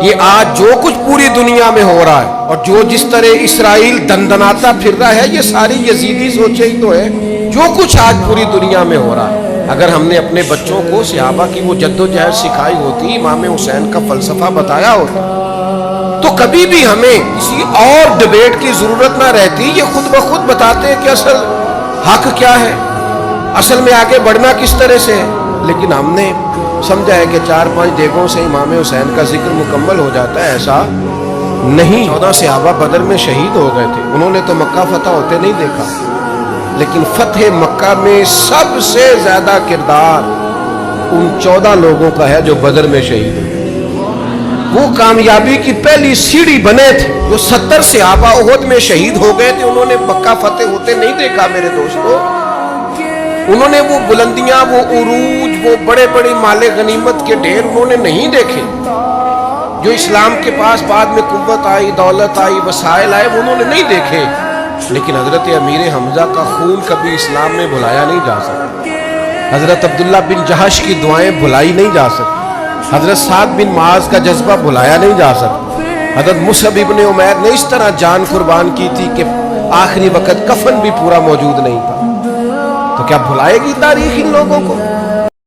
یہ آج جو کچھ پوری دنیا میں ہو رہا ہے اور جو جس طرح اسرائیل دندناتا پھر رہا ہے، یہ ساری یزیدی سوچے ہی تو ہے۔ جو کچھ آج پوری دنیا میں ہو رہا ہے، اگر ہم نے اپنے بچوں کو صحابہ کی وہ جد و جہد سکھائی ہوتی، امام حسین کا فلسفہ بتایا ہوتا، تو کبھی بھی ہمیں کسی اور ڈیبیٹ کی ضرورت نہ رہتی۔ یہ خود بخود بتاتے ہیں کہ اصل حق کیا ہے، اصل میں آگے بڑھنا کس طرح سے ہے۔ لیکن ہم نے سمجھا ہے کہ 4-5 دیگوں سے امام حسین کا ذکر مکمل ہو جاتا ہے، ایسا نہیں۔ 14 صحابہ بدر میں شہید ہو گئے تھے، انہوں نے تو مکہ فتح ہوتے نہیں دیکھا، لیکن فتح مکہ میں سب سے زیادہ کردار ان 14 لوگوں کا ہے جو بدر میں شہید ہوئے۔ وہ کامیابی کی پہلی سیڑھی بنے تھے۔ جو 70 صحابہ احد میں شہید ہو گئے تھے، انہوں نے مکہ فتح ہوتے نہیں دیکھا میرے دوستو۔ انہوں نے وہ بلندیاں، وہ عروج، وہ بڑے بڑے مال غنیمت کے ڈھیر انہوں نے نہیں دیکھے۔ جو اسلام کے پاس بعد میں قوت آئی، دولت آئی، وسائل آئے، وہ انہوں نے نہیں دیکھے۔ لیکن حضرت امیر حمزہ کا خون کبھی اسلام میں بھلایا نہیں جا سکتا، حضرت عبداللہ بن جہش کی دعائیں بھلائی نہیں جا سکتی، حضرت سعد بن معاذ کا جذبہ بھلایا نہیں جا سکتا، حضرت مصعب ابن عمیر نے اس طرح جان قربان کی تھی کہ آخری وقت کفن بھی پورا موجود نہیں تھا۔ تو کیا بھلائے گی تاریخ ان لوگوں کو؟